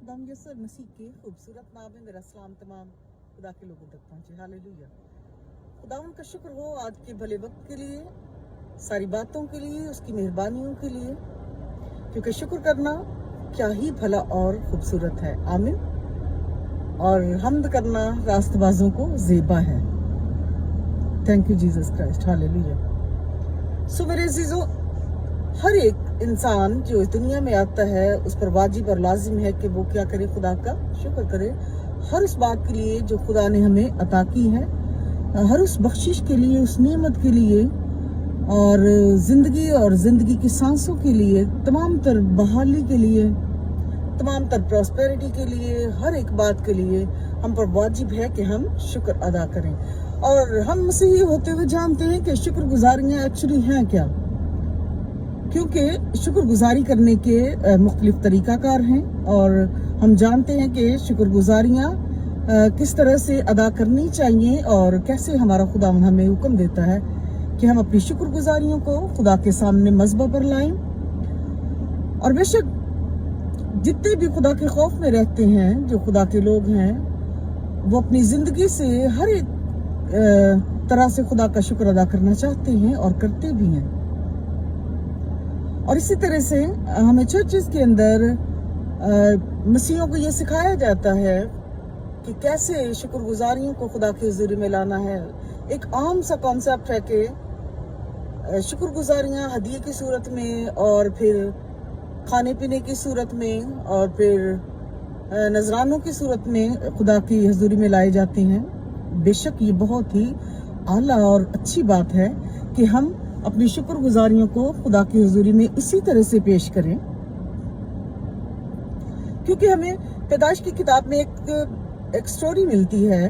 खुदाम यसुर मसीह के खूबसूरत नाम में मेरा सलाम तमाम खुदा के लोगों तक पहुंचे। हालेलुया। खुदावन का शुक्र हो आज के भले वक्त के लिए, सारी बातों के लिए, उसकी मेहरबानियों के लिए, क्योंकि शुक्र करना क्या ही भला और खूबसूरत है। आमीन। और हम्द करना रास्तबाजों को ज़ेबा है। Thank you Jesus Christ. Hallelujah. So मेरे अजीजों, हर एक इंसान जो इस दुनिया में आता है उस पर वाजिब और लाजिम है कि वो क्या करे, खुदा का शुक्र करे हर उस बात के लिए जो खुदा ने हमें अता की है, हर उस बख्शिश के लिए, उस नेमत के लिए, और जिंदगी की सांसों के लिए, तमाम तर बहाली के लिए, तमाम तर प्रॉस्पेरिटी के लिए, हर एक बात के लिए हम पर वाजिब है कि हम शुक्र अदा करें। और हम मसीही होते हुए जानते हैं कि शुक्रगुजारियां एक्चुअली हैं क्या, क्योंकि शुक्रगुजारी करने के मुख्तलिफ तरीकाकार हैं और हम जानते हैं कि शुक्रगुजारियां किस तरह से अदा करनी चाहिए और कैसे हमारा खुदा हमें हुक्म देता है कि हम अपनी शुक्रगुजारियों को खुदा के सामने मज़बा पर लाएं। और बेशक जितने भी खुदा के खौफ में रहते हैं, जो खुदा के लोग हैं, वो अपनी ज़िंदगी से हर एक तरह से खुदा का शुक्र अदा करना चाहते हैं और करते भी हैं। और इसी तरह से हमें चर्चेस के अंदर मसीहों को ये सिखाया जाता है कि कैसे शुक्रगुजारियों को खुदा की हुजूरी में लाना है। एक आम सा कॉन्सेप्ट है कि शुक्रगुजारियां हदिये की सूरत में और फिर खाने पीने की सूरत में और फिर नजरानों की सूरत में खुदा की हुजूरी में लाए जाते हैं। बेशक ये बहुत ही आला और अच्छी बात है कि हम अपनी शुक्रगुजारियों को खुदा की हुजूरी में इसी तरह से पेश करें, क्योंकि हमें पैदाइश की किताब में एक स्टोरी मिलती है।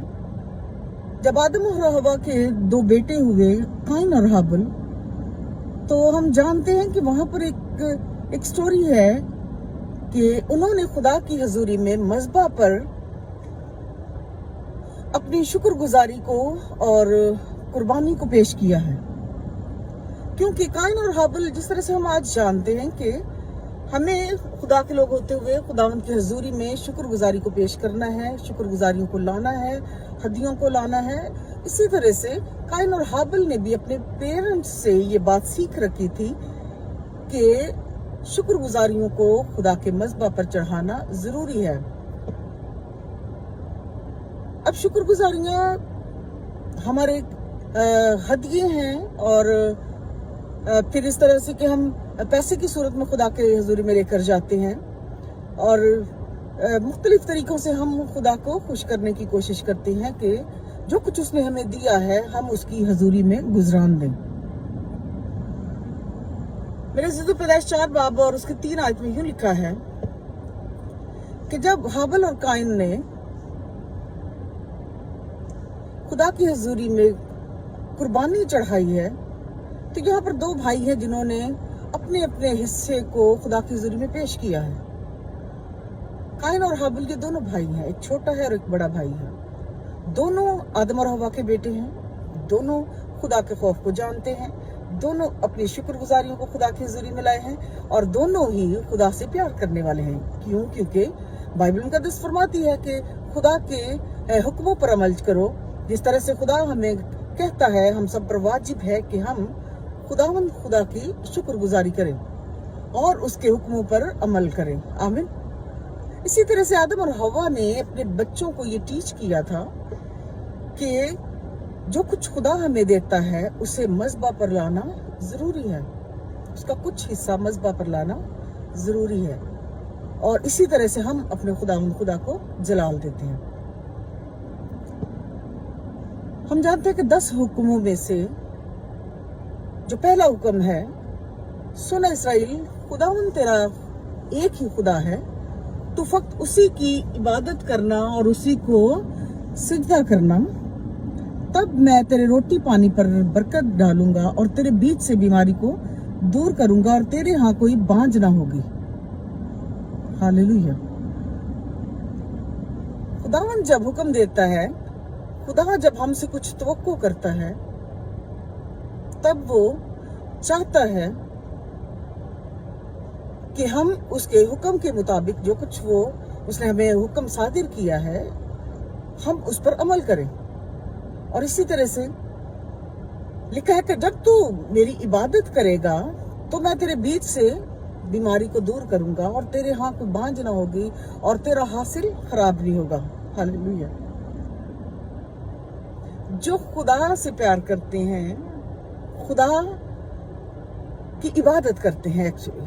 जब आदम और हवा के दो बेटे हुए, काइन और हाबिल, तो हम जानते हैं कि वहां पर एक स्टोरी है कि उन्होंने खुदा की हुजूरी में मज़बा पर अपनी शुक्रगुजारी को और कुर्बानी को पेश किया है। क्योंकि काइन और हाबिल, जिस तरह से हम आज जानते हैं कि हमें खुदा के लोग होते हुए खुदावंद की हुजूरी में शुक्रगुजारी को पेश करना है, शुक्रगुजारियों को लाना है, हदियों को लाना है, इसी तरह से काइन और हाबिल ने भी अपने पेरेंट्स से ये बात सीख रखी थी कि शुक्रगुजारियों को खुदा के मज़बा पर चढ़ाना जरूरी है। अब शुक्रगुजारियां हमारे हदिये हैं और फिर इस तरह से कि हम पैसे की सूरत में खुदा के हुजूरी में लेकर जाते हैं और मुख्तलिफ तरीकों से हम खुदा को खुश करने की कोशिश करते हैं कि जो कुछ उसने हमें दिया है हम उसकी हुजूरी में गुजरान दें। मेरे ज़िदो पैदाइश 4 बाब और उसके 3 आयत में यूं लिखा है कि जब हाबिल और काइन ने खुदा की हुजूरी में कुर्बानी चढ़ाई है, तो यहाँ पर 2 भाई हैं जिन्होंने अपने अपने हिस्से को खुदा की हुजूरी में पेश किया है। काइन और हाबिल के दोनों भाई हैं, एक छोटा है और एक बड़ा भाई है। दोनों आदम और हवा के बेटे हैं, दोनों खुदा के खौफ को जानते हैं, दोनों अपनी शुक्रगुजारियों को खुदा की हुजूरी में लाए हैं और दोनों ही खुदा से प्यार करने वाले हैं। क्यों? क्योंकि बाइबल मुकद्दस फरमाती है कि खुदा के हुक्मों पर अमल करो। जिस तरह से खुदा हमें कहता है, हम सब पर वाजिब है कि हम खुदा की शुक्रगुजारी करें और उसके हुक्मों पर अमल करें। आमीन। इसी तरह से आदम और हवा ने अपने बच्चों को ये टीच किया था कि जो कुछ खुदा हमें देता है उसे मज़बा पर लाना जरूरी है, उसका कुछ हिस्सा मज़बा पर लाना जरूरी है। और इसी तरह से हम अपने खुदा को जलाल देते हैं। हम जानते हैं कि 10 हुक्मों में से जो पहला हुक्म है, सुन इस्राएल, खुदावंद तेरा एक ही खुदा है, तो फक्त उसी की इबादत करना और उसी को सिजदा करना, तब मैं तेरे रोटी पानी पर बरकत डालूंगा और तेरे बीच से बीमारी को दूर करूंगा और तेरे यहाँ कोई बांझ ना होगी। हालेलुया। खुदावंद जब हुक्म देता है, खुदा जब हमसे कुछ तवक्को करता है, तब वो चाहता है कि हम उसके हुक्म के मुताबिक जो कुछ वो उसने हमें हुक्म सादिर किया है, हम उस पर अमल करें। और इसी तरह से लिखा है कि जब तू मेरी इबादत करेगा तो मैं तेरे बीच से बीमारी को दूर करूंगा और तेरे हाथ को बांझ ना होगी और तेरा हासिल खराब नहीं होगा। हालेलुया। जो खुदा से प्यार करते हैं, खुदा की इबादत करते हैं, एक्चुअली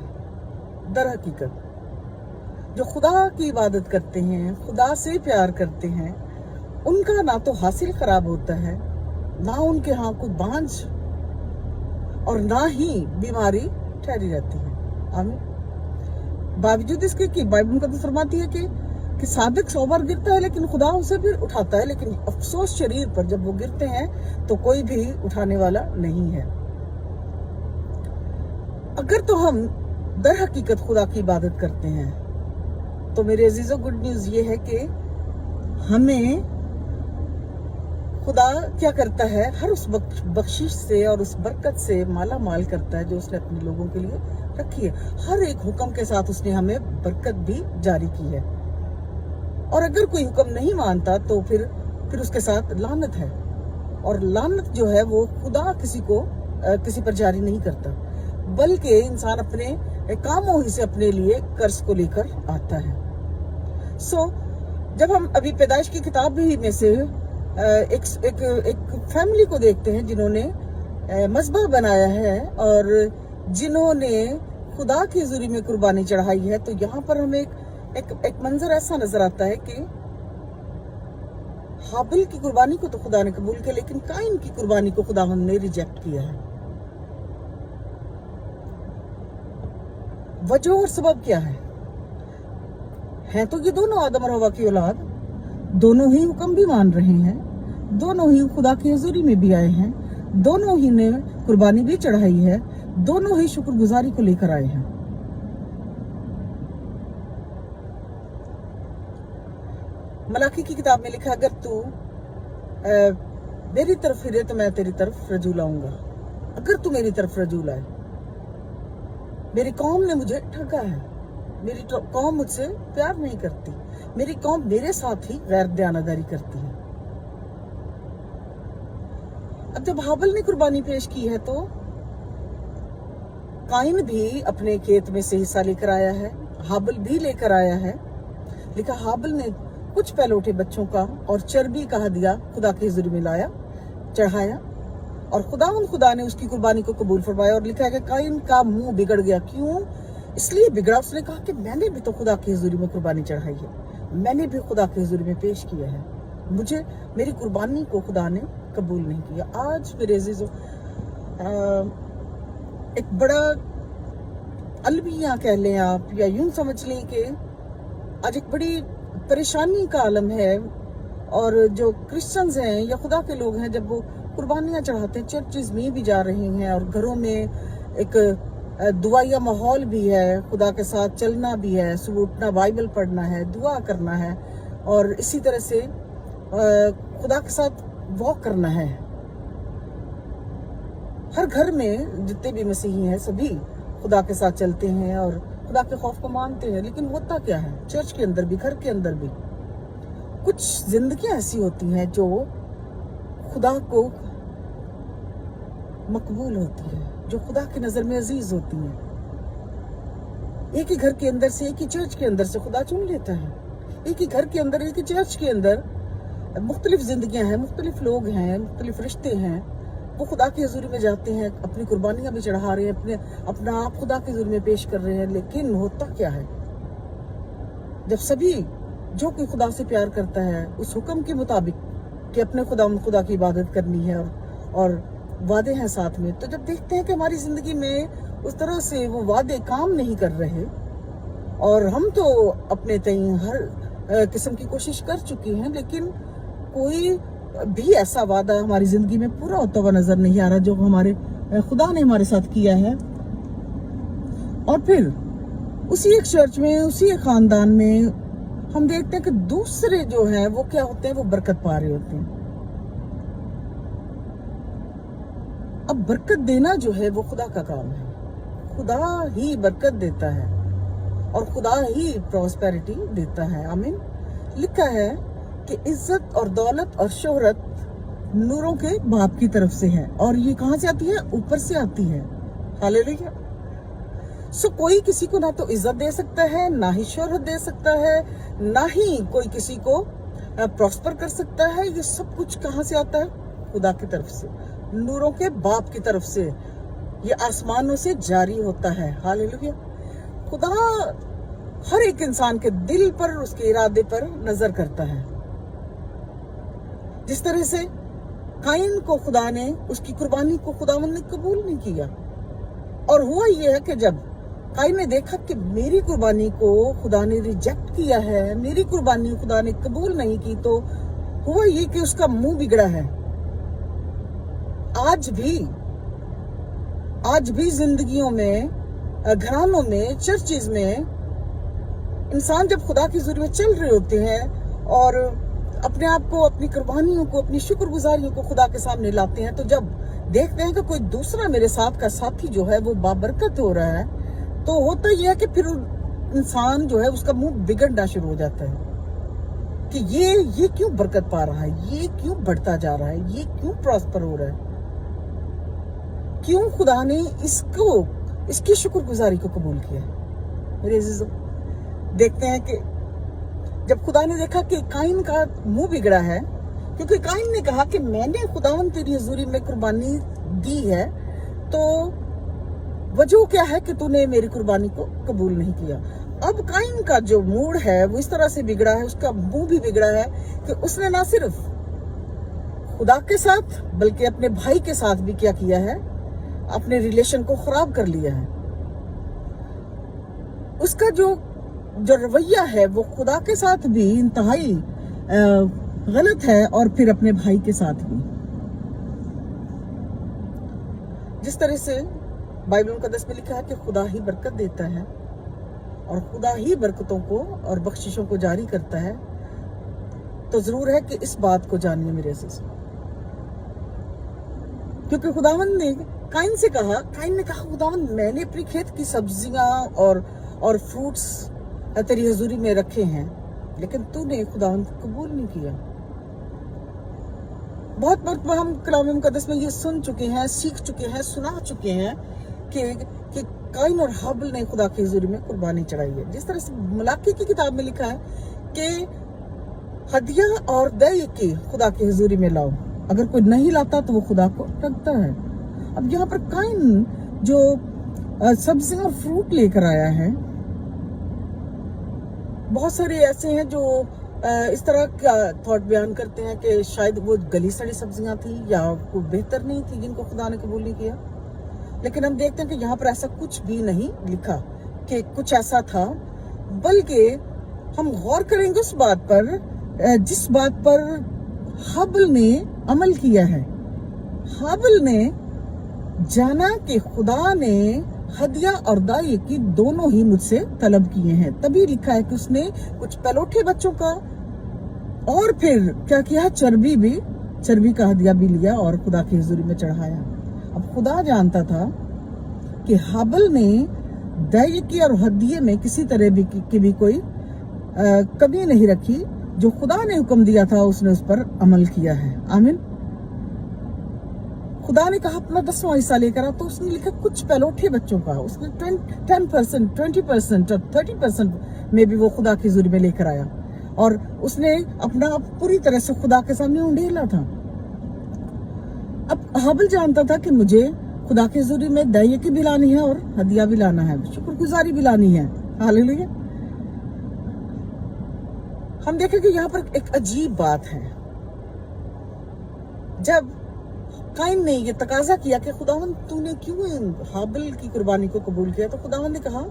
दर हकीकत जो खुदा की इबादत करते हैं, खुदा से प्यार करते हैं, उनका ना तो हासिल खराब होता है, ना उनके यहाँ कोई बांझ और ना ही बीमारी ठहरी रहती है। आमीन। बावजूद इसके कि बाइबल मुकद्दस फरमाती है कि सादिक 100 बार गिरता है लेकिन खुदा उसे फिर उठाता है, लेकिन अफसोस शरीर पर जब वो गिरते हैं तो कोई भी उठाने वाला नहीं है। अगर तो हम दर हकीकत खुदा की इबादत करते हैं तो मेरे अजीजों, गुड न्यूज ये है कि हमें खुदा क्या करता है, हर उस बख्शिश से और उस बरकत से माला माल करता है जो उसने अपने लोगों के लिए रखी है। हर एक हुक्म के साथ उसने हमें बरकत भी जारी की है। और अगर कोई हुक्म नहीं मानता तो फिर उसके साथ लानत है। और लानत जो है वो खुदा किसी पर जारी नहीं करता, बल्कि इंसान अपने कामों ही से अपने लिए कर्ज को लेकर आता है। जब हम अभी पैदाइश की किताब भी में से एक फैमिली को देखते हैं जिन्होंने मज़बा बनाया है और जिन्होंने खुदा की हुज़ूरी में कुर्बानी चढ़ाई है, तो यहाँ पर हमें एक मंजर ऐसा नजर आता है कि हाबिल की कुर्बानी को तो खुदा ने कबूल किया, लेकिन काइन की कुर्बानी को खुदा ने रिजेक्ट किया है। वजह और सबब क्या है तो ये दोनों आदम और हवा की औलाद, दोनों ही हुक्म भी मान रहे हैं, दोनों ही खुदा की हुजूरी में भी आए हैं, दोनों ही ने कुर्बानी भी चढ़ाई है, दोनों ही शुक्रगुजारी को लेकर आए हैं। मलाकी की किताब में लिखा, अगर तू मेरी तरफ फिरे तो मैं तेरी तरफ रजू लाऊंगा। अगर तू मेरी तरफ रजू लाए, मेरी कौम ने मुझे ठगा है, मेरी कौम मुझसे प्यार नहीं करती, मेरी कौम मेरे साथ ही गैर दयानतदारी करती है। अब जब हाबिल ने कुर्बानी पेश की है तो काइन भी अपने खेत में से हिस्सा लेकर आया है, हाबिल भी लेकर आया है। लिखा, हाबिल ने कुछ पहलौठे बच्चों का और चर्बी का हदिया खुदा की हुजूरी में लाया, चढ़ाया, और खुदा ने उसकी कुर्बानी को कबूल फरमाया। और लिखा है कि काइन का मुंह बिगड़ गया। क्यों? इसलिए बिगड़ा, उसने कहा कि मैंने भी तो खुदा की हुजूरी में कुर्बानी चढ़ाई है, मैंने भी खुदा की हुजूरी में पेश किया है, मेरी कुर्बानी को खुदा ने कबूल नहीं किया। आज मेरे अजीजों, एक बड़ा अलविया कह लें आप, या यूं समझ लें कि आज एक बड़ी परेशानी का आलम है। और जो क्रिश्चियंस हैं या खुदा के लोग हैं, जब वो कुर्बानियां चढ़ाते हैं, चर्चेज में भी जा रहे हैं और घरों में एक दुआया माहौल भी है, खुदा के साथ चलना भी है, सुबह उठना, बाइबल पढ़ना है, दुआ करना है, और इसी तरह से खुदा के साथ वॉक करना है। हर घर में जितने भी मसीही हैं सभी खुदा के साथ चलते हैं और खुदा के खौफ को मानते हैं। लेकिन होता क्या है, चर्च के अंदर भी, घर के अंदर भी कुछ जिंदगियां ऐसी होती हैं जो खुदा को मकबूल होती है, जो खुदा की नजर में अजीज होती हैं। एक ही घर के अंदर से, एक ही चर्च के अंदर से खुदा चुन लेता है। एक ही घर के अंदर, एक ही चर्च के अंदर मुख्तलिफ जिंदगियां हैं, मुख्तलिफ लोग हैं, मुख्तलिफ रिश्ते हैं। वो खुदा की हुजूरी में जाते हैं, अपनी कुर्बानियां भी चढ़ा रहे हैं, अपना आप खुदा की हुजूरी में पेश कर रहे हैं। लेकिन होता क्या है, जब सभी जो कोई खुदा से प्यार करता है उस हुक्म के मुताबिक कि अपने खुदा की इबादत करनी है और वादे हैं साथ में, तो जब देखते हैं कि हमारी जिंदगी में उस तरह से वो वादे काम नहीं कर रहे और हम तो अपने तय हर किस्म की कोशिश कर चुकी हैं, लेकिन कोई भी ऐसा वादा हमारी जिंदगी में पूरा होता हुआ नजर नहीं आ रहा जो हमारे खुदा ने हमारे साथ किया है। और फिर उसी एक चर्च में, उसी एक खानदान में हम देखते हैं कि दूसरे जो हैं वो क्या होते हैं, वो बरकत पा रहे होते हैं। अब बरकत देना जो है वो खुदा का काम है, खुदा ही बरकत देता है। और खुदा ही प्रॉस्पेरिटी देता है। आमीन। लिखा है कि इज्जत और दौलत और शोहरत नूरों के बाप की तरफ से है, और ये कहां से आती है? ऊपर से आती है। हालेलुया। सो कोई किसी को ना तो इज्जत दे सकता है, ना ही शोहरत दे सकता है, ना ही कोई किसी को प्रॉस्पर कर सकता है। ये सब कुछ कहां से आता है? खुदा की तरफ से, नूरों के बाप की तरफ से। ये आसमानों से जारी होता है। हालेलुया। खुदा हर एक इंसान के दिल पर, उसके इरादे पर नजर करता है। जिस तरह से काइन को खुदा ने, उसकी कुर्बानी को खुदावंद ने कबूल नहीं किया, और हुआ यह है कि जब काइन ने देखा कि मेरी कुर्बानी को खुदा ने रिजेक्ट किया है, मेरी कुर्बानी खुदा ने कबूल नहीं की, तो हुआ ये कि उसका मुंह बिगड़ा है। आज भी जिंदगियों में, घरानों में, चर्चेज में इंसान जब खुदा की हुजूरी में चल रहे होते हैं और अपने आप को, अपनी कुर्बानियों को, अपनी शुक्रगुजारियों को खुदा के सामने लाते हैं, तो जब देखते हैं कि कोई दूसरा मेरे साथ का साथी जो है वो बाबरकत हो रहा है, तो होता यह है कि फिर इंसान जो है उसका मुंह बिगड़ना शुरू हो जाता है कि ये क्यों बरकत पा रहा है, ये क्यों बढ़ता जा रहा है, ये क्यों प्रॉस्पर हो रहा है, क्यों खुदा ने इसकी शुक्रगुजारी को कबूल किया। मेरे अजीजों, देखते हैं कि जब खुदा ने देखा कि काइन का मुंह बिगड़ा है, क्योंकि काइन ने कहा कि मैंने खुदावंद तेरी हुजूरी में कुर्बानी दी है, तो वजह क्या है कि तूने मेरी कुर्बानी को कबूल नहीं किया। अब काइन का जो मूड है वो इस तरह से बिगड़ा है, उसका मुंह भी बिगड़ा है कि उसने ना सिर्फ खुदा के साथ बल्कि अपने भाई के साथ भी क्या किया है, अपने रिलेशन को खराब कर लिया है। उसका जो रवैया है वो खुदा के साथ भी इंतहाई गलत है, और फिर अपने भाई के साथ भी। जिस तरह से बाइबल मुकद्दस में लिखा है कि खुदा ही बरकत देता है और खुदा ही बरकतों को और बख्शिशों को जारी करता है, तो जरूर है कि इस बात को जानिए मेरे अजीज, क्योंकि खुदावंद ने काइन ने कहा खुदावंद मैंने अपनी खेत की सब्जियां और फ्रूट्स तेरी हुजूरी में रखे हैं, लेकिन तूने खुदावंद कबूल नहीं किया। बहुत मरतबा हम कलाम मुकद्दस में ये सुन चुके हैं, सीख चुके हैं, सुना चुके हैं कि काइन और हाबिल ने खुदा की हुजूरी में कुर्बानी चढ़ाई है। जिस तरह से मलाकी की किताब में लिखा है कि हदिया और दया की खुदा की हुजूरी में लाओ, अगर कोई नहीं लाता तो वो खुदा को रखता है। अब यहाँ पर काइन जो सब्जी और फ्रूट लेकर आया है, बहुत सारे ऐसे हैं जो इस तरह का थॉट बयान करते हैं कि शायद वो गली सड़ी सब्जियां थी या कोई बेहतर नहीं थी जिनको खुदा ने कबूल नहीं किया, लेकिन हम देखते हैं कि यहाँ पर ऐसा कुछ भी नहीं लिखा कि कुछ ऐसा था, बल्कि हम गौर करेंगे उस बात पर जिस बात पर हाबिल ने अमल किया है। हाबिल ने जाना कि खुदा ने हदिया और दाई की दोनों ही मुझसे तलब किए हैं, तभी लिखा है कि उसने कुछ पलोठे बच्चों का और फिर क्या किया, चर्बी का हदिया भी लिया और खुदा की हुजूरी में चढ़ाया। अब खुदा जानता था कि हाबिल ने दाई की और हदिये में किसी तरह की भी कोई कमी नहीं रखी, जो खुदा ने हुक्म दिया था उसने उस पर अमल किया है। आमीन। खुदा ने कहा अपना 10वां हिस्सा लेकर आ, तो उसने लिखा कुछ पलोठे बच्चों का, उसने 10%, 20% और 30% में भी वो खुदा की हुजूरी में लेकर आया, और उसने अपना पूरी तरह से खुदा के सामने उंडेला था। अब हाबिल जानता था कि मुझे खुदा की हुजूरी में दया की भी लानी है और हदिया भी लाना है, शुक्रगुजारी भी लानी है। हालेलुया। हम देखें कि यहाँ पर एक अजीब बात है, जब काइन ने ये तकाजा किया कि खुदावंद तूने क्यों हाबिल की कुर्बानी को कबूल किया, तो खुदावंद ने कहा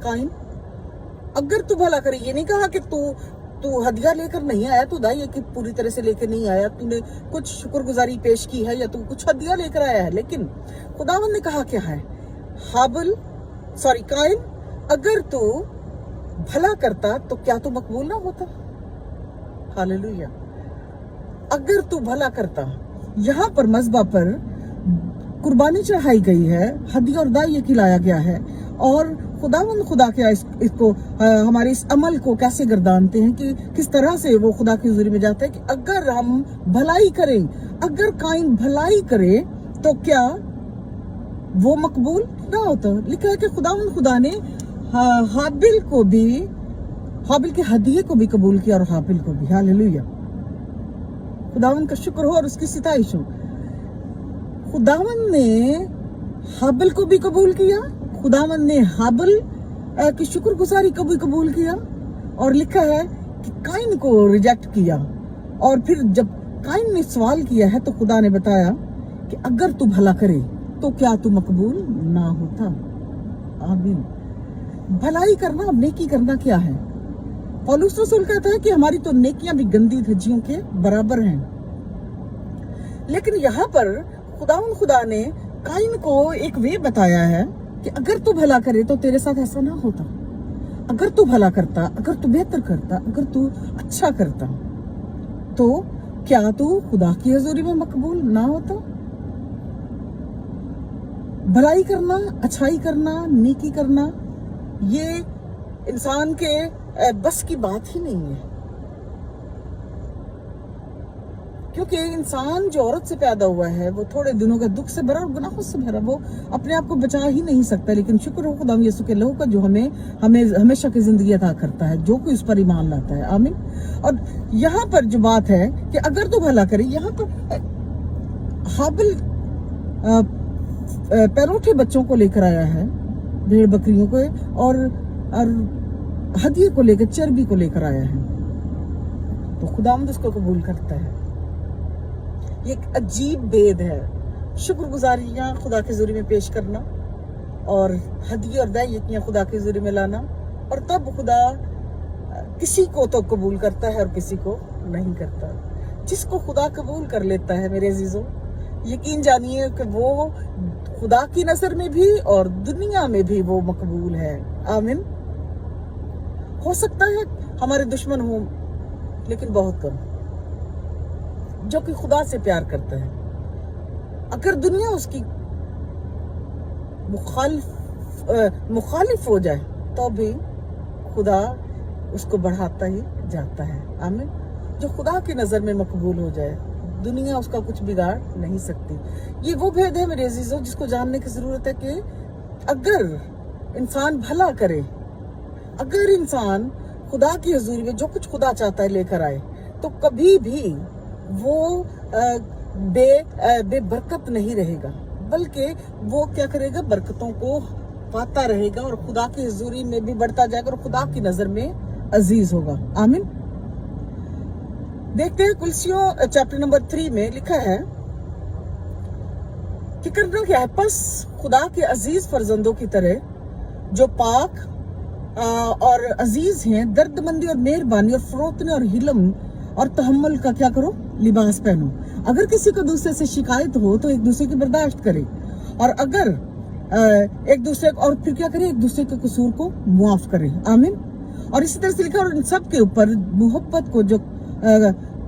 काइन अगर तू भला करे, ये नहीं कहा कि तू हदिया लेकर नहीं आया, तू दाई की पूरी तरह से लेकर नहीं आया, तूने कुछ शुक्रगुजारी पेश की है या तू कुछ हदिया लेकर आया है, लेकिन खुदावंद ने कहा क्या है, काइन अगर तू भला करता तो क्या तू मकबूल ना होता। हालेलुया। अगर तू भला करता, यहाँ पर मज़बा पर कुर्बानी चढ़ाई गई है, हदिया और दाई खिलाया गया है, और खुदा क्या इसको हमारे इस अमल को कैसे गर्दानते हैं कि किस तरह से वो खुदा की हुजूरी में जाता है कि अगर हम भलाई करें, अगर काइन भलाई करे तो क्या वो मकबूल ना होता। लिखा है कि खुदा ने हाबिल के हदिये को भी कबूल किया और हाबिल को भी। हालेलुया, खुदावन का शुक्र हो और उसकी सिताइश हो। खुदावन ने हाबिल को भी कबूल किया, खुदावन ने हाबिल की शुक्रगुजारी को भी कबूल किया, और लिखा है कि काइन को रिजेक्ट किया। और फिर जब काइन ने सवाल किया है तो खुदा ने बताया कि अगर तू भला करे तो क्या तू मकबूल ना होता। आमीन। भलाई करना और नेकी करना क्या है? पौलुस रसूल कहता है कि हमारी तो नेकियां भी गंदी धज्जियों के बराबर हैं। लेकिन यहाँ पर खुदा ने काइन को एक वे बताया है कि अगर तू भला करे तो तेरे साथ ऐसा ना होता। अगर तू भला करता, अगर तू बेहतर करता, अगर तू अच्छा करता तो क्या तू खुदा की हजूरी में मकबूल ना होता। भलाई करना, अच्छाई करना, नेकी करना ये इंसान के बस की बात ही नहीं है, क्योंकि इंसान जो औरत से पैदा हुआ है वो थोड़े दिनों का दुख से भरा और गुनाहों से भरा, वो अपने आप को बचा ही नहीं सकता। लेकिन शुक्र हो खुदा यीशु के लहू का जो हमें हमेशा की जिंदगी अता करता है, जो कोई उस पर ईमान लाता है। आमीन। और यहाँ पर जो बात है कि अगर तो भला करे, यहाँ पर हाबिल पैरोठे बच्चों को लेकर आया है, भेड़ बकरियों को, और हदिये को लेकर, चर्बी को लेकर आया है, तो खुदावंद उसको कबूल करता है। ये एक अजीब भेद है, शुक्रगुजारियां खुदा की हुजूरी में पेश करना और हदिये और दायियां खुदा की हुजूरी में लाना, और तब खुदा किसी को तो कबूल करता है और किसी को नहीं करता। जिसको खुदा कबूल कर लेता है मेरे अजीजों, यकीन जानिए कि वो खुदा की नजर में भी और दुनिया में भी वो मकबूल है। आमीन। हो सकता है हमारे दुश्मन हो, लेकिन बहुत कम, जो कि खुदा से प्यार करता है। अगर दुनिया उसकी मुखालिफ हो जाए तो भी खुदा उसको बढ़ाता ही जाता है। आमीन। जो खुदा की नजर में मकबूल हो जाए, दुनिया उसका कुछ बिगाड़ नहीं सकती। ये वो भेद है मेरे अजीजों जिसको जानने की जरूरत है कि अगर इंसान भला करे, अगर इंसान खुदा की हजूरी में जो कुछ खुदा चाहता है लेकर आए, तो कभी भी वो बेबरकत नहीं रहेगा, बल्कि वो क्या करेगा, बरकतों को पाता रहेगा और खुदा की हजूरी में भी बढ़ता जाएगा और खुदा की नजर में अजीज होगा। आमीन। देखते हैं कुलसियों चैप्टर नंबर 3 में लिखा है कि करना क्या है, बस खुदा के अजीज फर्जंदों की तरह जो पाक और अजीज हैं, दर्दमंदी और मेहरबानी और फरोतने और हिलम और तहम्मुल का क्या करो, लिबास पहनो। अगर किसी को दूसरे से शिकायत हो तो एक दूसरे की बर्दाश्त करे, और अगर एक दूसरे और फिर क्या करे, एक दूसरे के कसूर को मुआफ करे। आमीन। और इसी तरह से लिखा, और इन सब के ऊपर मोहब्बत को जो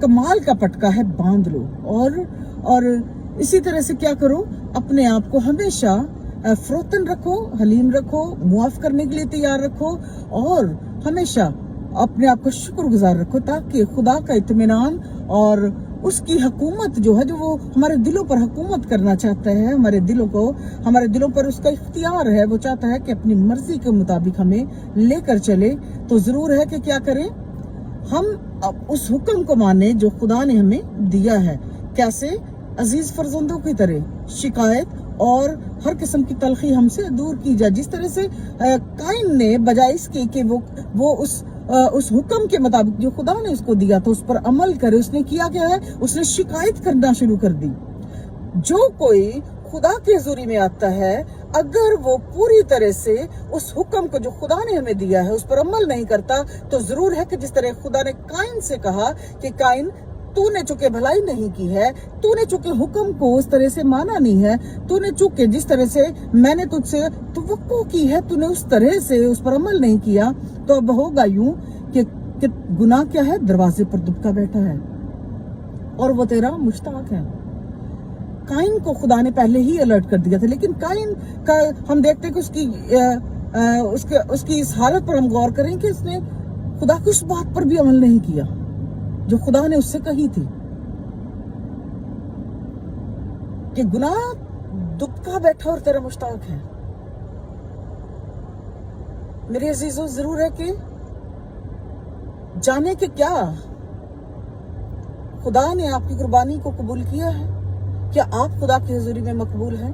कमाल का पटका है बांध लो, और इसी तरह से क्या करो, अपने आप को हमेशा फरोतन रखो, हलीम रखो, मुआफ करने के लिए तैयार रखो, और हमेशा अपने आप को शुक्रगुजार रखो, ताकि खुदा का इत्मीनान और उसकी हुकूमत जो है, जो वो हमारे दिलों पर हुकूमत करना चाहता है, हमारे दिलों पर उसका इख्तियार है, वो चाहता है कि अपनी मर्जी के मुताबिक हमें लेकर चले। तो जरूर है कि क्या करें, हम उस हुक्म को माने जो खुदा ने हमें दिया है। कैसे? अजीज फर्जंदों की तरह शिकायत और हर किस्म की तलखी हमसे दूर की जाए। जिस तरह से काइन ने बजाय इसके कि वो उस हुक्म के मुताबिक जो खुदा ने उसको दिया था उस पर अमल करे, उसने किया क्या है, उसने शिकायत करना शुरू कर दी। जो कोई खुदा की हजूरी में आता है, अगर वो पूरी तरह से उस हुक्म को जो खुदा ने हमें दिया है उस पर अमल नहीं करता, तो जरूर है कि जिस तरह खुदा ने काइन से कहा कि काइन, तूने चूंकि भलाई नहीं की है, तूने चूंकि हुक्म को उस तरह से माना नहीं है, तूने चूंकि जिस तरह से मैंने तुझसे तवक्को की है, तूने उस तरह से उस पर अमल नहीं किया, तो अब होगा यूं कि गुनाह क्या है, दरवाजे पर दुबका बैठा है और वो तेरा मुश्ताक है। काइन को खुदा ने पहले ही अलर्ट कर दिया था, लेकिन काइन का हम देखते हैं कि उसकी उसकी इस हालत पर हम गौर करें कि उसने खुदा की उस बात पर भी अमल नहीं किया जो खुदा ने उससे कही थी कि गुनाह दुबका बैठा और तेरा मुश्ताक है। मेरे अजीजों, जरूर है कि जाने के क्या खुदा ने आपकी कुर्बानी को कबूल किया है? क्या आप खुदा की हुजूरी में मकबूल हैं?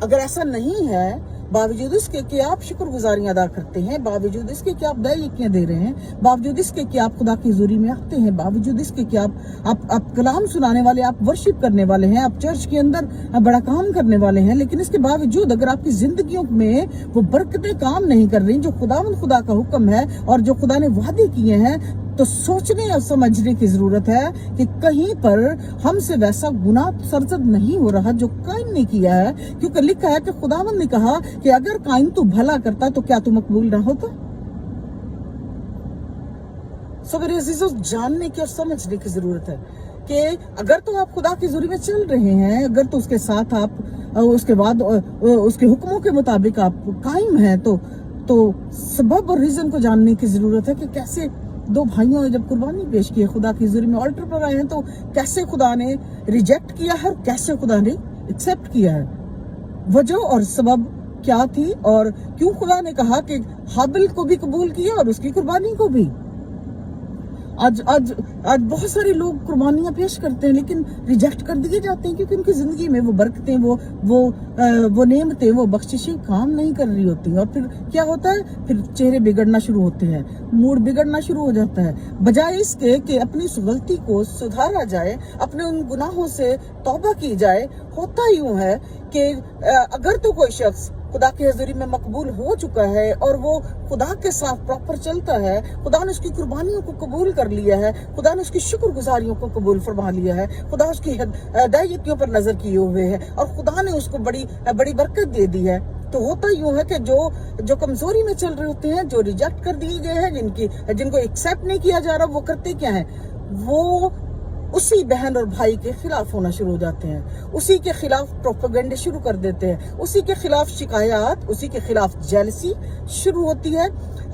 अगर ऐसा नहीं है, बावजूद इसके कि आप शुक्रगुजारियां अदा करते हैं, बावजूद इसके कि आप दयाकियां दे रहे हैं, बावजूद इसके कि आप खुदा की हुजूरी में आते हैं, बावजूद इसके कि आप कलाम सुनाने वाले, आप वर्शिप करने वाले हैं, आप चर्च के अंदर बड़ा काम करने वाले हैं, लेकिन इसके बावजूद अगर आपकी जिंदगियों में वो बरकतें काम नहीं कर रही जो खुदा का हुक्म है और जो खुदा ने वादे किए हैं, तो सोचने और समझने की जरूरत है कि कहीं पर हमसे वैसा गुनाह सरजद नहीं हो रहा जो काइन ने किया है, क्योंकि लिखा है कि खुदावंद ने कहा कि अगर काइन तू भला करता तो क्या तू मकबूल ना होता। सो मेरे अजीजों, जानने की और समझने की जरूरत है कि अगर तो आप खुदा की हुजूरी में चल रहे हैं, अगर तो उसके साथ आप उसके बाद उसके हुक्मों के मुताबिक आप कायम हैं, तो सबब और रीजन को जानने की जरूरत है कि कैसे दो भाइयों ने जब कुर्बानी पेश की है खुदा की हुजूरी में, ऑल्टर पर आए हैं, तो कैसे खुदा ने रिजेक्ट किया है और कैसे खुदा ने एक्सेप्ट किया है। वजह और सबब क्या थी और क्यों खुदा ने कहा कि हाबिल को भी कबूल किया और उसकी कुर्बानी को भी। आज बहुत सारे लोग कुर्बानियां पेश करते हैं लेकिन रिजेक्ट कर दिए जाते हैं क्योंकि उनकी जिंदगी में वो बरकतें, वो नेमतें, वो बख्शिशें काम नहीं कर रही होती। और फिर क्या होता है, फिर चेहरे बिगड़ना शुरू होते हैं, मूड बिगड़ना शुरू हो जाता है। बजाय इसके कि अपनी उस गलती को सुधारा जाए, अपने उन गुनाहों से तौबा की जाए, होता यूं है कि अगर तो कोई शख्स खुदा की हुजूरी में मकबूल हो चुका है और वो खुदा के साथ प्रॉपर चलता है, खुदा ने उसकी कुर्बानियों को कबूल कर लिया है, खुदा ने उसकी शुक्रगुजारियों को कबूल फरमा लिया है, खुदा उसकी दयाकियों पर नजर किए हुए है और खुदा ने उसको बड़ी बरकत दे दी है, तो होता यूं है कि जो कमजोरी में चल रहे होते हैं, जो रिजेक्ट कर दिए गए हैं, जिनको एक्सेप्ट नहीं किया जा रहा, वो करते क्या है, वो उसी बहन और भाई के खिलाफ होना शुरू हो जाते हैं, उसी के खिलाफ प्रोपेगेंडे शुरू कर देते हैं, उसी के खिलाफ शिकायत, उसी के खिलाफ जेलसी शुरू होती है।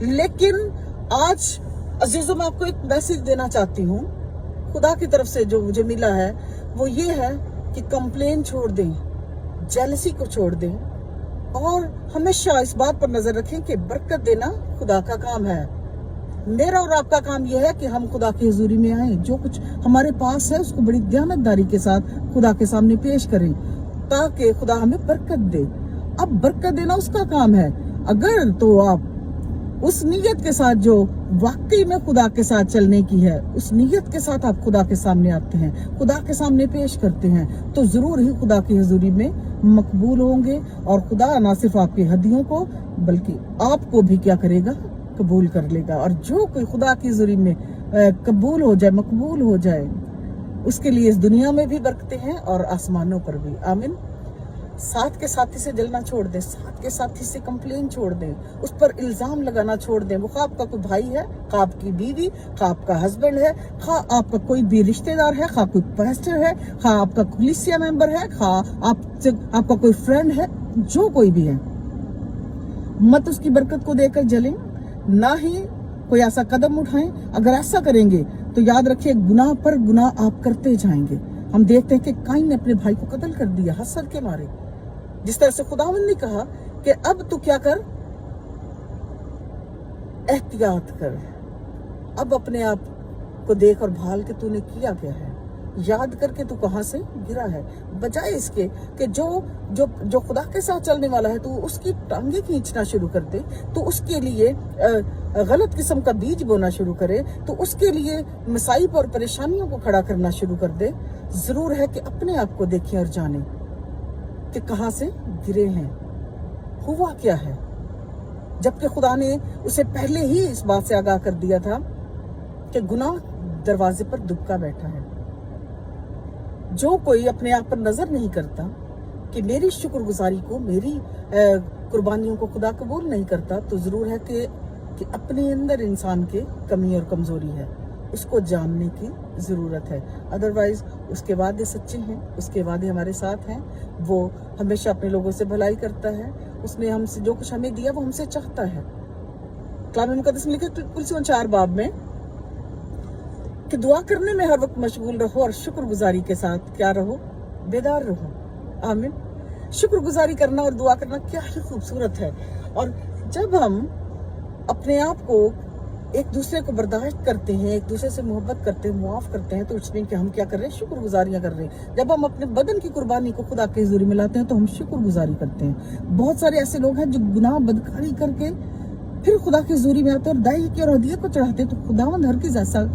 लेकिन आज अजीजों, मैं आपको एक मैसेज देना चाहती हूँ खुदा की तरफ से जो मुझे मिला है, वो ये है कि कंप्लेन छोड़ दें, जेलसी को छोड़ दें और हमेशा इस बात पर नजर रखें कि बरकत देना खुदा का काम है। मेरा और आपका काम यह है कि हम खुदा की हुजूरी में आए, जो कुछ हमारे पास है उसको बड़ी दयानतदारी के साथ खुदा के सामने पेश करें ताकि खुदा हमें बरकत दे। अब बरकत देना उसका काम है। अगर तो आप उस नीयत के साथ जो वाकई में खुदा के साथ चलने की है, उस नीयत के साथ आप खुदा के सामने आते हैं, खुदा के सामने पेश करते हैं, तो जरूर ही खुदा की हुजूरी में मकबूल होंगे और खुदा ना सिर्फ आपकी हदियों को बल्कि आपको भी क्या करेगा, कबूल कर लेगा। और जो कोई खुदा की हुजूरी में कबूल हो जाए, मकबूल हो जाए, उसके लिए इस दुनिया में भी बरकतें हैं और आसमानों पर भी। आमीन। साथ के साथी से जलना छोड़ दें, साथ के साथी से कंप्लेन छोड़ दें, उस पर इल्जाम लगाना छोड़ दें। वो खा आपका कोई भाई है, खा आपकी बीवी, खा आपका हस्बैंड है, खा आपका कोई भी रिश्तेदार है, खा कोई पास्टर है, खा आपका कलीसिया मेंबर है, खा आपका कोई फ्रेंड है, जो कोई भी है, मत उसकी बरकत को देकर जलें, ना ही कोई ऐसा कदम उठाएं। अगर ऐसा करेंगे तो याद रखिए गुनाह पर गुनाह आप करते जाएंगे। हम देखते हैं कि काइन ने अपने भाई को कत्ल कर दिया हसद के मारे। जिस तरह से खुदावंद ने कहा कि अब तू क्या कर, एहतियात कर, अब अपने आप को देख और भाल के तूने किया क्या है, याद करके तू कहां से गिरा है। बजाय इसके कि जो खुदा के साथ चलने वाला है, तू उसकी टांगे खींचना शुरू कर दे, तो उसके लिए गलत किस्म का बीज बोना शुरू करे, तो उसके लिए मसाइब और परेशानियों को खड़ा करना शुरू कर दे। जरूर है कि अपने आप को देखें और जानें कि कहां से गिरे हैं, हुआ क्या है, जबकि खुदा ने उसे पहले ही इस बात से आगाह कर दिया था कि गुनाह दरवाजे पर दुबका बैठा है। जो कोई अपने आप पर नजर नहीं करता कि मेरी शुक्रगुजारी को, मेरी कुर्बानियों को खुदा कबूल नहीं करता, तो जरूर है कि अपने अंदर इंसान के कमी और कमजोरी है, उसको जानने की जरूरत है। अदरवाइज उसके वादे सच्चे हैं, उसके वादे हमारे साथ हैं, वो हमेशा अपने लोगों से भलाई करता है, उसने हमसे जो कुछ हमें दिया वो हमसे चाहता है। कलाम मुकद्दस में लिखा कुल 4 बाब में कि दुआ करने में हर वक्त मशगूल रहो और शुक्रगुजारी के साथ क्या रहो, बेदार रहो। आमीन। शुक्रगुजारी करना और दुआ करना क्या ही खूबसूरत है। और जब हम अपने आप को एक दूसरे को बर्दाश्त करते हैं, एक दूसरे से मोहब्बत करते हैं, मुआफ करते हैं, तो इसमें कि हम क्या कर रहे हैं, शुक्रगुजारियां कर रहे हैं। जब हम अपने बदन की कुर्बानी को खुदा के हुजूर में लाते हैं तो हम शुक्रगुजारी करते हैं। बहुत सारे ऐसे लोग हैं जो गुनाह बदकारी करके फिर खुदा के हुजूर में आते हैं और दाई की और हदीयत को चढ़ाते हैं। तो खुदावंद हरगिज़ ऐसा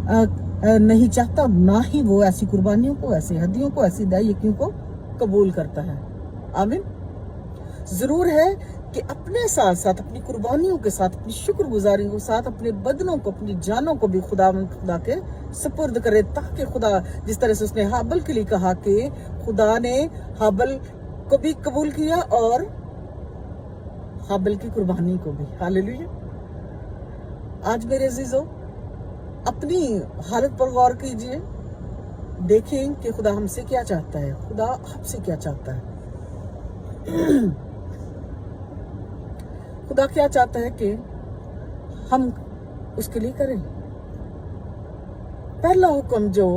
नहीं चाहता, ना ही वो ऐसी कुर्बानियों को, ऐसी हदियों को, ऐसी दाइयों को कबूल करता है। आमीन। जरूर है कि अपने साथ साथ, अपनी कुर्बानियों के साथ, अपनी शुक्रगुजारियों के साथ अपने बदनों को, अपनी जानों को भी खुदा के सुपुर्द करे, ताकि खुदा जिस तरह से उसने हाबल के लिए कहा कि खुदा ने हाबल को भी कबूल किया और हाबल की कुर्बानी को भी। हालेलुया। आज मेरे अजीजों, अपनी हालत पर गौर कीजिए, देखें कि खुदा हमसे क्या चाहता है, खुदा आपसे क्या चाहता है। खुदा क्या चाहता है कि हम उसके लिए करें। पहला हुक्म जो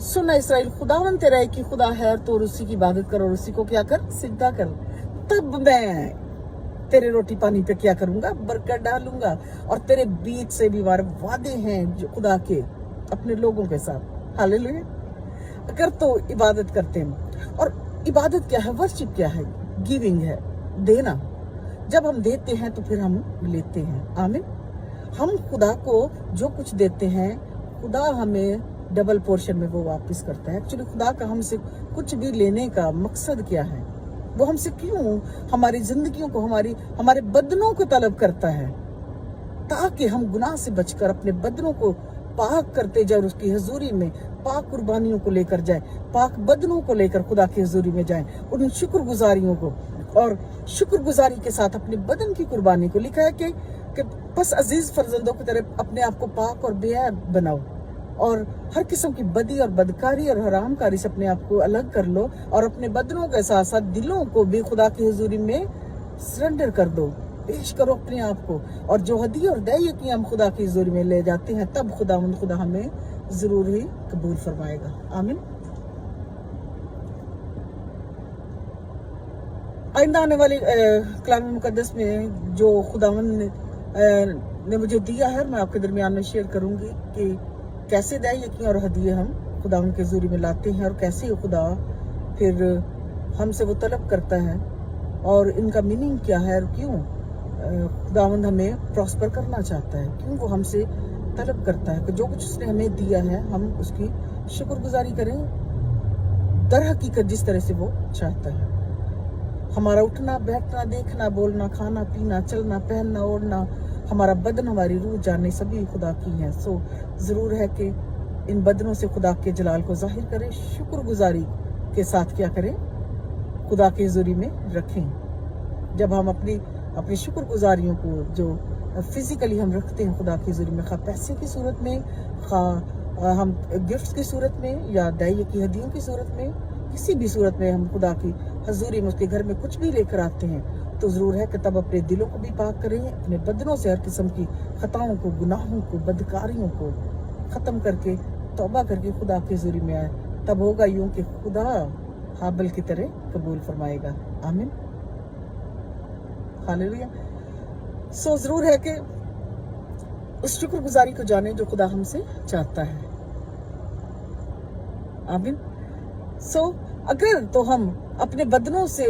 सुना इस्राएल, खुदावन तेरा एक ही खुदा है और तो उसी की इबादत कर और उसी को क्या कर, सिजदा कर, तब मैं तेरे रोटी पानी पे क्या करूंगा, बरकत डालूंगा। और तेरे बीच से भी वादे हैं जो खुदा के अपने लोगों के साथ। हालेलुया। अगर तो इबादत करते हैं, और इबादत क्या है, वर्शिप क्या है, गिविंग है, देना। जब हम देते हैं तो फिर हम लेते हैं। आमीन। हम खुदा को जो कुछ देते हैं, खुदा हमें डबल पोर्शन में वो वापस करता है। एक्चुअली खुदा का हमसे कुछ भी लेने का मकसद क्या है, वो हमसे क्यों हमारी जिंदगियों को, हमारे बदनों को तलब करता है, ताकि हम गुनाह से बचकर अपने बदनों को पाक करते जाए, उसकी हजूरी में पाक कुर्बानियों को लेकर जाए, पाक बदनों को लेकर खुदा की हजूरी में जाए, उन शुक्रगुजारियों को, और शुक्रगुजारी के साथ अपने बदन की कुर्बानी को। लिखा है कि बस अजीज फर्जंदों की तरह अपने आप को पाक और बेऐब बनाओ और हर किस्म की बदी और बदकारी और हरामकारी से अपने आप को अलग कर लो, और अपने बदनों के साथ साथ दिलों को भी खुदा की हुजूरी में सरेंडर कर दो, पेश करो अपने आप को। और जो हदिया और दाइया की हम खुदा की हुजूरी में ले जाते हैं, तब खुदा हमें जरूर ही कबूल फरमाएगा। आमीन। आइंदा आने वाले कलाम मुकद्दस में जो खुदावंद ने मुझे दिया है, मैं आपके दरमियान में शेयर करूंगी कि कैसे दाइया और हदिये हम खुदावंद के हुजूरी में लाते हैं, और कैसे खुदा फिर हमसे वो तलब करता है, और इनका मीनिंग क्या है, और क्यों खुदावंद हमें प्रॉस्पर करना चाहता है, क्यों वो हमसे तलब करता है कि जो कुछ उसने हमें दिया है हम उसकी शुक्रगुजारी करें दर हकीकत जिस तरह से वो चाहता है। हमारा उठना बैठना, देखना बोलना, खाना पीना, चलना पहनना ओढ़ना, हमारा बदन, हमारी रूह जाने सभी खुदा की हैं। सो जरूर है कि इन बदनों से खुदा के जलाल को जाहिर करें, शुक्रगुजारी के साथ क्या करें, खुदा के हुजूरी में रखें। जब हम अपनी शुक्रगुजारियों को जो फिजिकली हम रखते हैं खुदा की हुजूरी में, खा पैसे की सूरत में, खा हम गिफ्ट्स की सूरत में, या दाइया की हदियों की सूरत में, किसी भी सूरत में हम खुदा की हजूरी में उसके घर में कुछ भी लेकर आते हैं, तो जरूर है कि तब अपने दिलों को भी पाक करें, अपने बदनों से हर किस्म की खताओं को, गुनाहों को, बदकारियों को ख़त्म करके तौबा करके खुदा की हजूरी में आए। तब होगा यूं कि खुदा हाबल की तरह कबूल फरमाएगा। आमीन। हालेलुया। सो जरूर है कि उस शुक्रगुजारी को जाने जो खुदा हमसे चाहता है। आमीन। सो अगर तो हम अपने बदनों से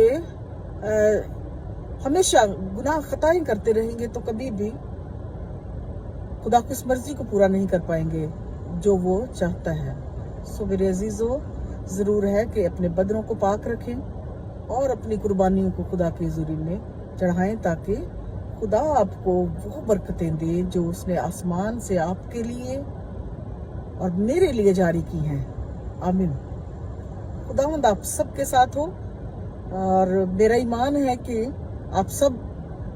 हमेशा गुनाह खताएं करते रहेंगे तो कभी भी खुदा की उस मर्जी को पूरा नहीं कर पाएंगे जो वो चाहता है। सो मेरे अजीजों, जरूर है कि अपने बदनों को पाक रखें और अपनी कुर्बानियों को खुदा की हुजूरी में चढ़ाएं, ताकि खुदा आपको वो बरकतें दे जो उसने आसमान से आपके लिए और मेरे लिए जारी की हैं। आमीन। खुदावंद आप सबके साथ हो, और मेरा ईमान है कि आप सब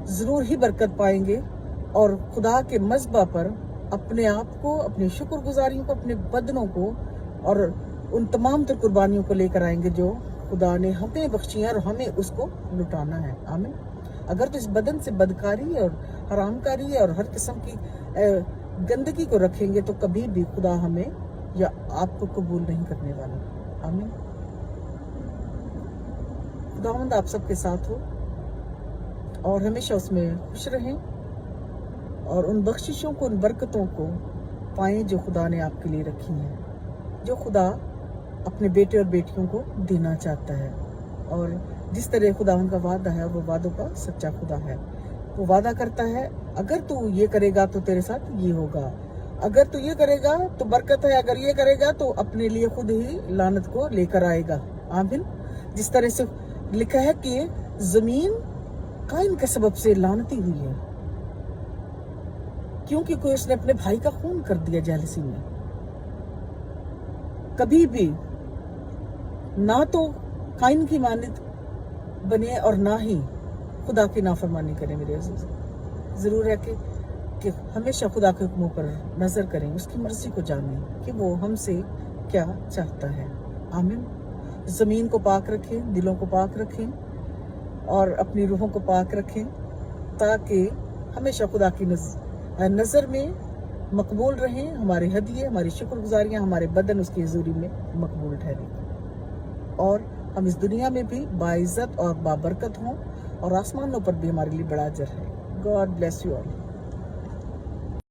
जरूर ही बरकत पाएंगे, और खुदा के मज़बा पर अपने आप को, अपनी शुक्रगुजारियों को, अपने बदनों को और उन तमाम तर कुर्बानियों को लेकर आएंगे जो खुदा ने हमें बख्शी है और हमें उसको लुटाना है। आमीन। अगर तो इस बदन से बदकारी और हरामकारी और हर किस्म की गंदगी को रखेंगे तो कभी भी खुदा हमें या आपको कबूल नहीं करने वाला। आमीन। खुदावंद आप सबके साथ हो और हमेशा उसमें खुश रहें और उन बख्शिशों को, उन बरकतों को पाएं जो खुदा ने आपके लिए रखी हैं, जो खुदा अपने बेटे और बेटियों को देना चाहता है। और जिस तरह खुदावंद का वादा है, वो वादों का सच्चा खुदा है। वो वादा करता है, अगर तू ये करेगा तो तेरे साथ ये होगा, अगर तू ये करेगा तो बरकत है, अगर ये करेगा तो अपने लिए खुद ही लानत को लेकर आएगा। आमीन। जिस तरह से लिखा है कि जमीन काइन के सबब से लानती हुई है, क्योंकि कोई उसने अपने भाई का खून कर दिया जेलसी में। कभी भी ना तो काइन की मानद बने और ना ही खुदा की नाफरमानी करें। मेरे अजीज, जरूर है कि हमेशा खुदा के हुक्मों पर नजर करें, उसकी मर्जी को जानें कि वो हमसे क्या चाहता है। आमीन। जमीन को पाक रखें, दिलों को पाक रखें और अपनी रूहों को पाक रखें, ताकि हमेशा खुदा की नजर में मकबूल रहें। हमारे हदिये, हमारी शुक्रगुजारियां, हमारे बदन उसकी हजूरी में मकबूल ठहरे और हम इस दुनिया में भी बाइज्जत और बाबरकत हों और आसमानों पर भी हमारे लिए बड़ा अजर है। God bless you all.